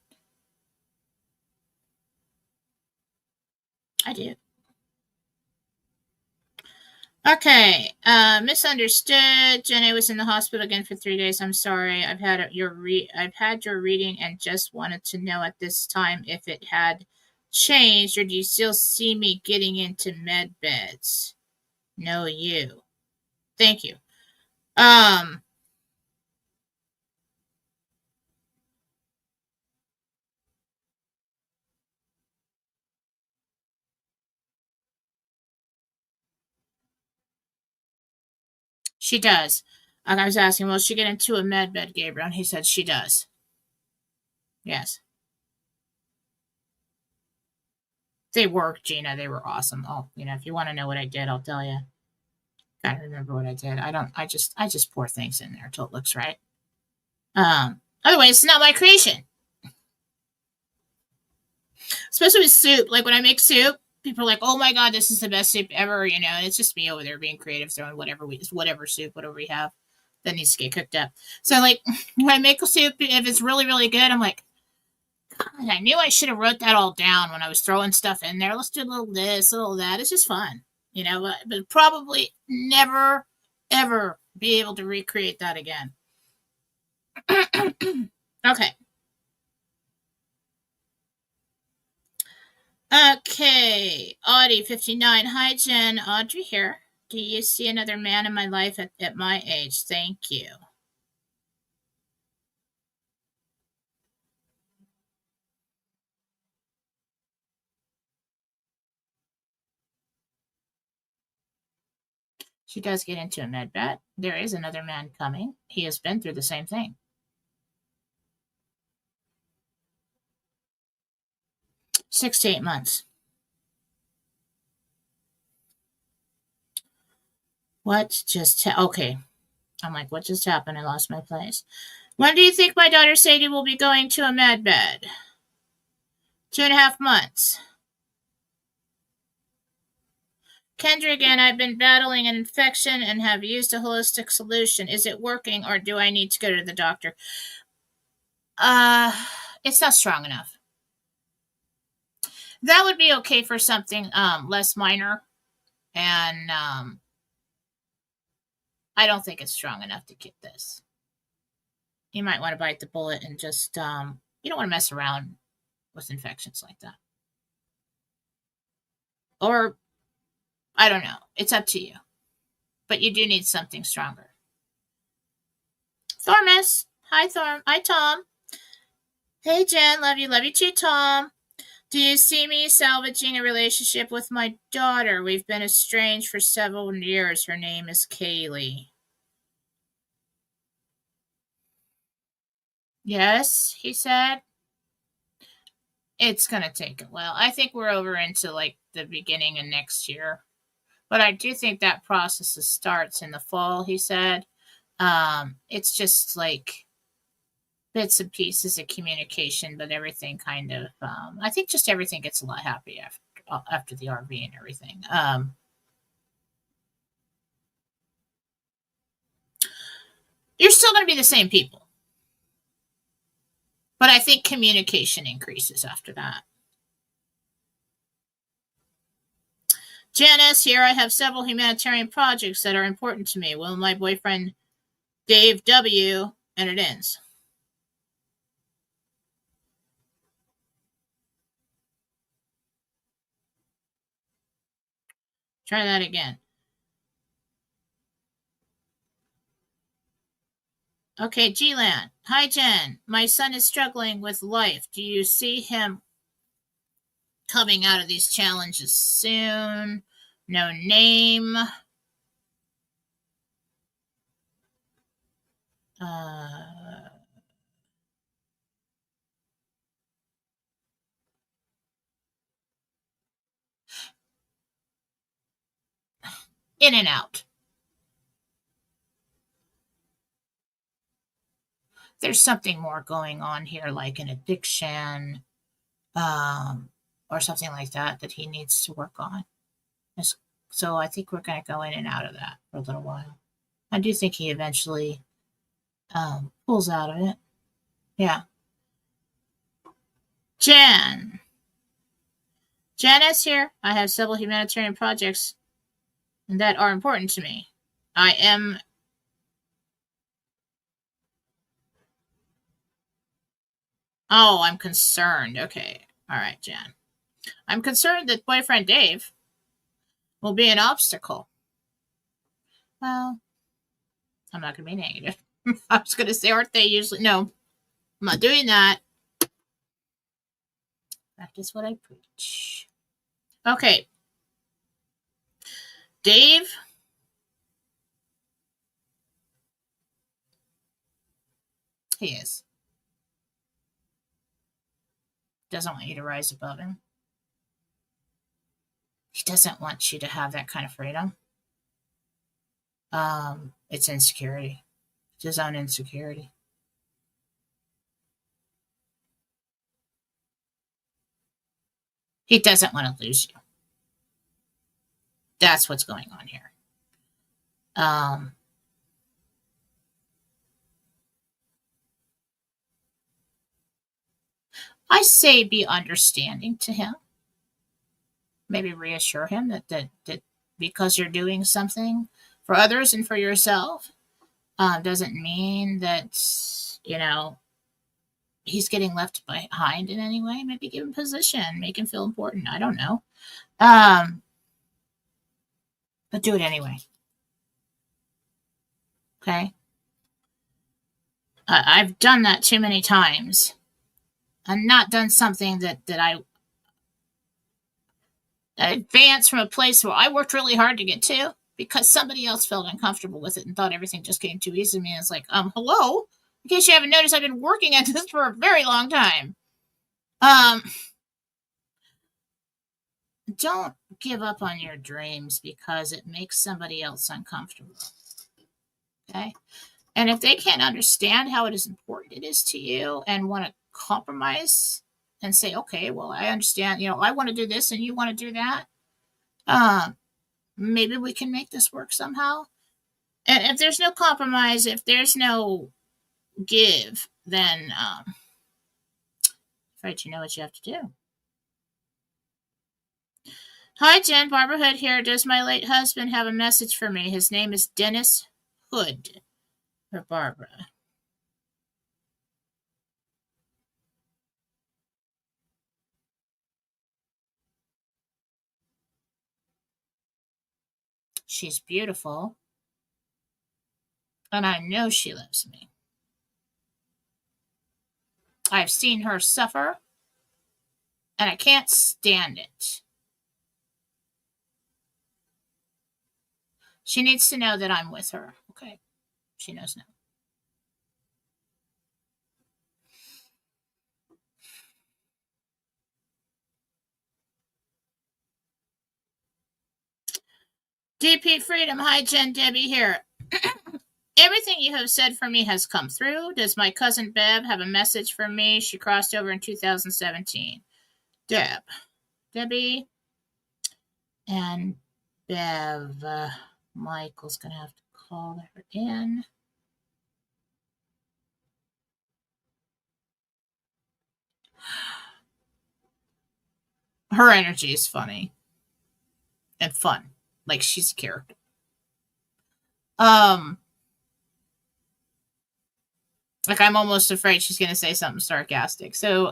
I do. Okay, misunderstood. Jenny was in the hospital again for 3 days. I'm sorry. I've had your reading and just wanted to know at this time if it had changed, or do you still see me getting into med beds? No, you. Thank you. Um, she does. I was asking, will she get into a med bed, Gabriel? And he said she does. Yes. They work, Gina. They were awesome. Oh, if you want to know what I did, I'll tell you. Gotta remember what I did. I just pour things in there until it looks right. Otherwise, it's not my creation. Especially with soup. Like when I make soup, people are like, "Oh my god, this is the best soup ever!" And it's just me over there being creative, throwing whatever soup, whatever we have that needs to get cooked up. So like when I make a soup, if it's really really good, I'm like, God, I knew I should have wrote that all down when I was throwing stuff in there. Let's do a little this, a little that. It's just fun, but probably never ever be able to recreate that again. Okay. Okay, Audie 59. Hi, Jen. Audrey here. Do you see another man in my life at my age? Thank you. She does get into a med bet. There is another man coming. He has been through the same thing. 6 to 8 months. What just okay. I'm like, what just happened? I lost my place. When do you think my daughter Sadie will be going to a med bed? 2.5 months. Kendra again, I've been battling an infection and have used a holistic solution. Is it working or do I need to go to the doctor? It's not strong enough. That would be okay for something less minor. And I don't think it's strong enough to get this. You might want to bite the bullet and just you don't want to mess around with infections like that. Or I don't know. It's up to you. But you do need something stronger. Thormus. Hi, Thorm. Hi, Tom. Hey, Jen. Love you too, Tom. Do you see me salvaging a relationship with my daughter? We've been estranged for several years. Her name is Kaylee. Yes, he said. It's going to take a while. I think we're over into like the beginning of next year. But I do think that process starts in the fall, he said. It's just like bits and pieces of communication, but everything kind of, I think just everything gets a lot happier after the RV and everything. You're still going to be the same people. But I think communication increases after that. Janice, here I have several humanitarian projects that are important to me. Will my boyfriend Dave W. And it ends. Try that again. Okay, G-Land. Hi, Jen. My son is struggling with life. Do you see him coming out of these challenges soon? No name. In and out. There's something more going on here, like an addiction, or something like that he needs to work on. So I think we're going to go in and out of that for a little while. I do think he eventually pulls out of it. Yeah. Janice here. I have several humanitarian projects that are important to me. I am. Oh, I'm concerned. Okay. All right, Jan. I'm concerned that boyfriend Dave will be an obstacle. Well, I'm not going to be negative. I was going to say, aren't they usually? No, I'm not doing that. Practice what I preach. Okay. Dave. He is. Doesn't want you to rise above him. He doesn't want you to have that kind of freedom. It's insecurity. It's his own insecurity. He doesn't want to lose you. That's what's going on here. I say be understanding to him. Maybe reassure him that because you're doing something for others and for yourself doesn't mean that, he's getting left behind in any way. Maybe give him position, make him feel important. I don't know. But do it anyway. Okay. I've done that too many times. And not done something that I advanced from a place where I worked really hard to get to because somebody else felt uncomfortable with it and thought everything just came too easy to me. It's like, hello? In case you haven't noticed, I've been working at this for a very long time. Don't give up on your dreams because it makes somebody else uncomfortable. Okay? And if they can't understand how it is important it is to you and want to compromise and say, okay, well, I understand, I want to do this and you want to do that. Maybe we can make this work somehow. And if there's no compromise, if there's no give, then afraid you know what you have to do. Hi, Jen. Barbara Hood here. Does my late husband have a message for me? His name is Dennis Hood. For Barbara. She's beautiful. And I know she loves me. I've seen her suffer. And I can't stand it. She needs to know that I'm with her. Okay. She knows now. DP Freedom. Hi, Jen. Debbie here. Everything you have said for me has come through. Does my cousin Bev have a message for me? She crossed over in 2017. Debbie and Bev. Michael's going to have to call her in. Her energy is funny and fun. Like she's a character. Like I'm almost afraid she's going to say something sarcastic. So,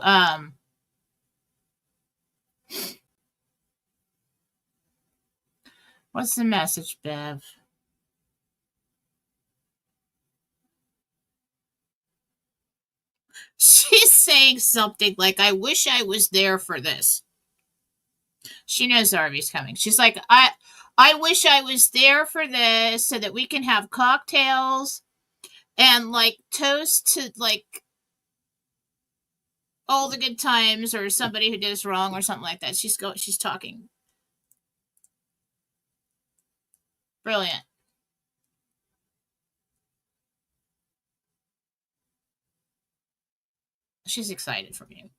what's the message, Bev? She's saying something like, I wish I was there for this. She knows Harvey's coming. She's like, I wish I was there for this so that we can have cocktails and like toast to like all the good times or somebody who did us wrong or something like that. She's talking. Brilliant. She's excited for you.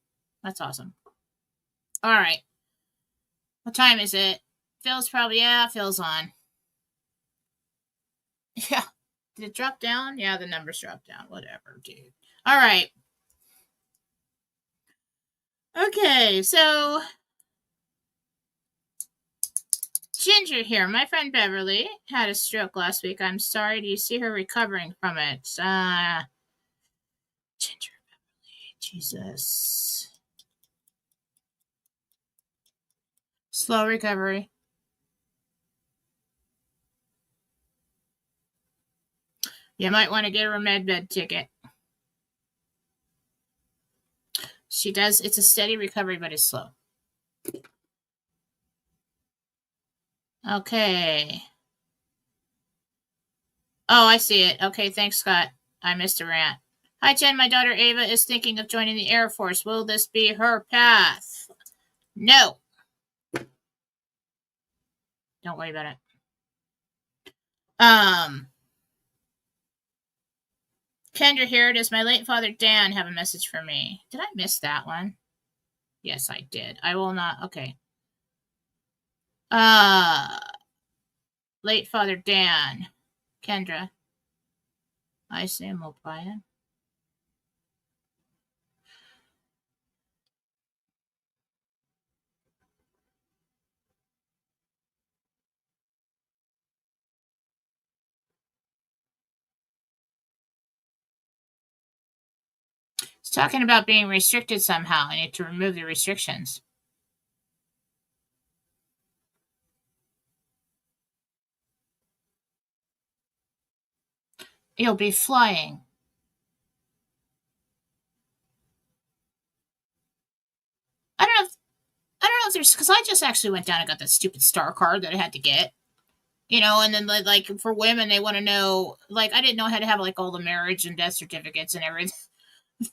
That's awesome. All right. What time is it? Phil's probably, Phil's on. Yeah. Did it drop down? Yeah, the numbers dropped down. Whatever, dude. All right. Okay, so Ginger here. My friend Beverly had a stroke last week. I'm sorry. Do you see her recovering from it? Ginger Beverly. Jesus. Slow recovery. You might want to get her a med bed ticket. She does. It's a steady recovery, but it's slow. Okay. Oh, I see it. Okay, thanks, Scott. I missed a rant. Hi, Jen. My daughter Ava is thinking of joining the Air Force. Will this be her path? No. Don't worry about it. Kendra here. Does my late father Dan have a message for me? Did I miss that one? Yes, I did. I will not. Okay. Late father Dan. Kendra. I assume O'Brien. It's talking about being restricted somehow. I need to remove the restrictions. You'll be flying. I don't know if there's, because I just actually went down and got that stupid star card that I had to get. And then like for women, they want to know, like, I didn't know how to have like all the marriage and death certificates and everything.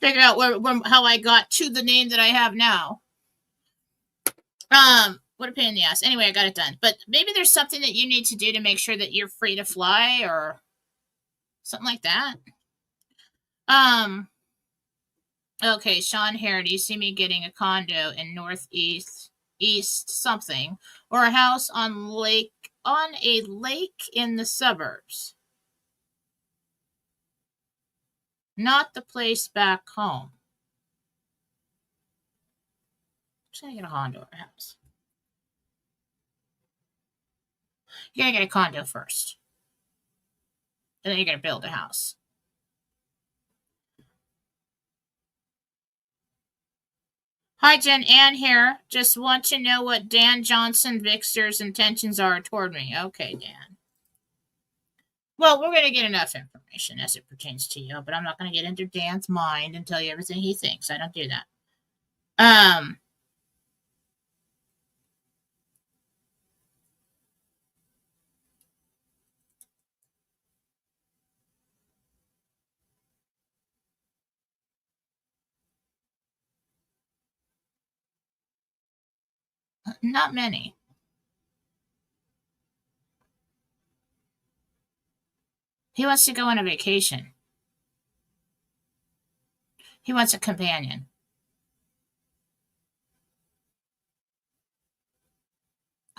Figure out how I got to the name that I have now. What a pain in the ass. Anyway, I got it done. But maybe there's something that you need to do to make sure that you're free to fly or something like that. Okay, Sean Hare, do you see me getting a condo in Northeast East something, or a house on a lake in the suburbs? Not the place back home. Just gonna get a condo or a house. You gotta get a condo first. And then you're gonna build a house. Hi, Jen Ann here. Just want to know what Dan Johnson Vixter's intentions are toward me. Okay, Dan. Well, we're going to get enough information as it pertains to you, but I'm not going to get into Dan's mind and tell you everything he thinks. I don't do that. Not many. He wants to go on a vacation. He wants a companion.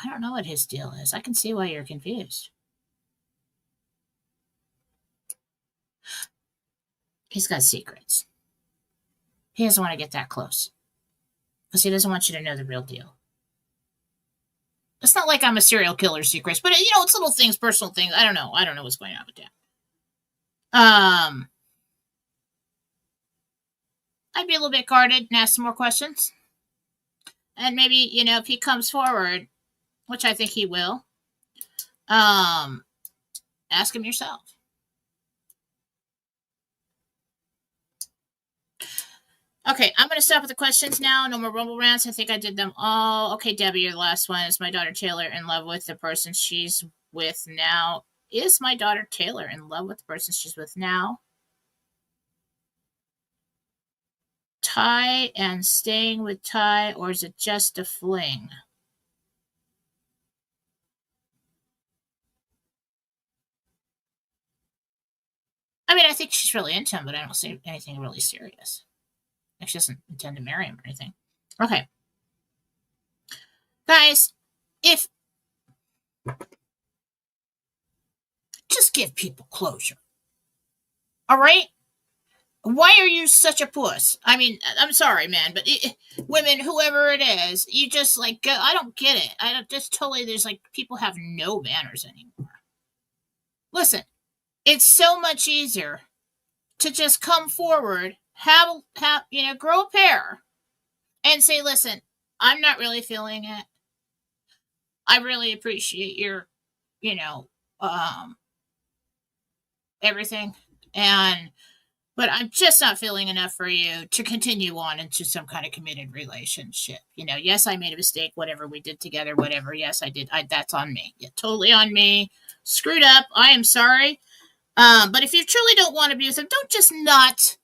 I don't know what his deal is. I can see why you're confused. He's got secrets. He doesn't want to get that close because he doesn't want you to know the real deal. It's not like I'm a serial killer secrets, but it's little things, personal things. I don't know. I don't know what's going on with that. I'd be a little bit guarded and ask some more questions. And maybe, if he comes forward, which I think he will, ask him yourself. Okay, I'm going to stop with the questions now. No more rumble rants. I think I did them all. Okay, Debbie, your last one. Is my daughter Taylor in love with the person she's with now? Is my daughter Taylor in love with the person she's with now? Ty and staying with Ty, or is it just a fling? I mean, I think she's really into him, but I don't see anything really serious. Like, she doesn't intend to marry him or anything. Okay. Guys, just give people closure. All right? Why are you such a puss? I mean, I'm sorry, man, but women, whoever it is, you just like, I don't get it. I don't just totally, there's like, people have no manners anymore. Listen, it's so much easier to just come forward, have grow a pair, and say, listen, I'm not really feeling it. I really appreciate your, everything, but I'm just not feeling enough for you to continue on into some kind of committed relationship. Yes, I made a mistake, whatever we did together, whatever. Yes, I did. That's on me. Yeah, totally on me. Screwed up. I am sorry. But if you truly don't want to be with them, don't just not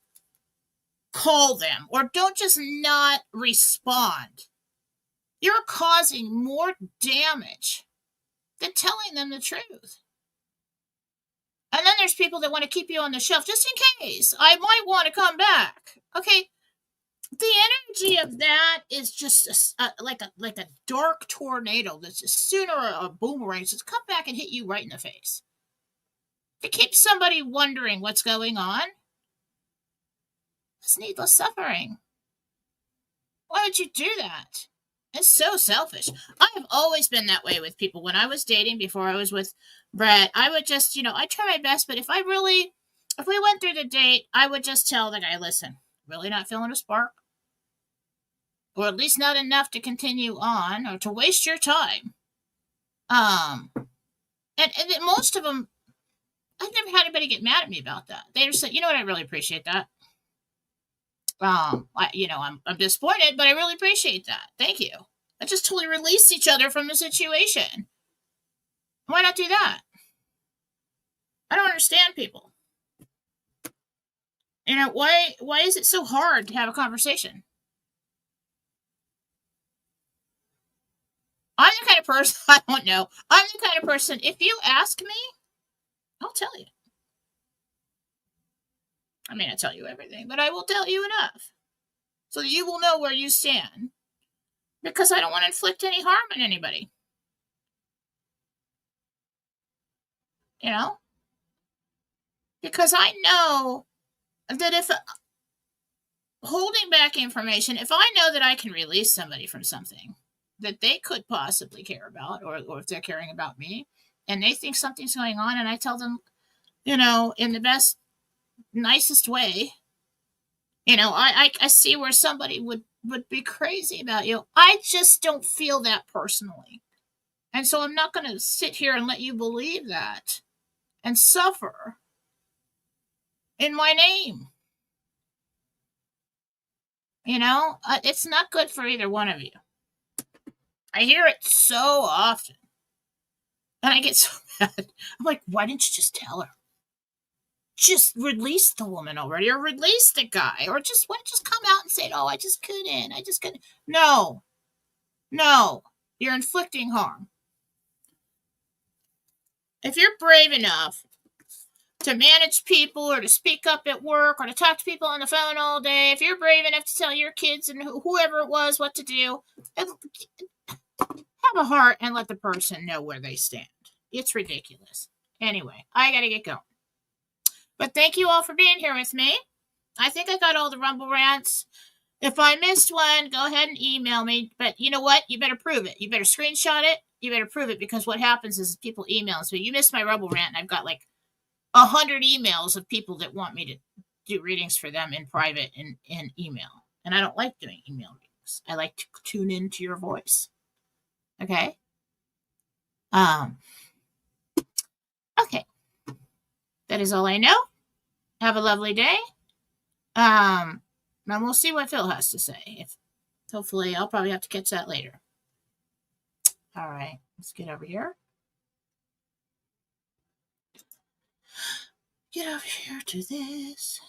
call them or don't just not respond. You're causing more damage than telling them the truth. And then there's people that want to keep you on the shelf just in case I might want to come back. Okay, the energy of that is just like a dark tornado that's just sooner a boomerang just come back and hit you right in the face. To keep somebody wondering what's going on, it's needless suffering. Why would you do that? It's so selfish. I have always been that way with people. When I was dating, before I was with Brett, I would just, I try my best, but if we went through the date, I would just tell the guy, listen, really not feeling a spark, or at least not enough to continue on or to waste your time. And most of them, I've never had anybody get mad at me about that. They just said, you know what, I really appreciate that. I'm disappointed, but I really appreciate that. Thank you. I just totally released each other from the situation. Why not do that? I don't understand people. Why is it so hard to have a conversation? I'm the kind of person, I don't know. I'm the kind of person, if you ask me, I'll tell you. I may not tell you everything, but I will tell you enough so that you will know where you stand. Because I don't want to inflict any harm on anybody. You know? Because I know that if holding back information, if I know that I can release somebody from something that they could possibly care about, or if they're caring about me, and they think something's going on, and I tell them, in the best, nicest way, I see where somebody would be crazy about you. I just don't feel that personally. And so I'm not going to sit here and let you believe that and suffer in my name. It's not good for either one of you. I hear it so often. And I get so mad. I'm like, why didn't you just tell her? Just release the woman already, or release the guy, or just come out and say, oh, I just couldn't. No. You're inflicting harm. If you're brave enough to manage people, or to speak up at work, or to talk to people on the phone all day, if you're brave enough to tell your kids and whoever it was what to do, have a heart and let the person know where they stand. It's ridiculous. Anyway, I gotta get going. But thank you all for being here with me. I think I got all the Rumble rants. If I missed one, go ahead and email me. But you know what? You better prove it. You better screenshot it. You better prove it, because what happens is people email us. So you missed my Rumble rant, and I've got like 100 emails of people that want me to do readings for them in private and in email. And I don't like doing email readings. I like to tune into your voice. Okay? Okay. That is all I know. Have a lovely day. And we'll see what Phil has to say. Hopefully, I'll probably have to catch that later. All right. Let's get over here. Get over here to this.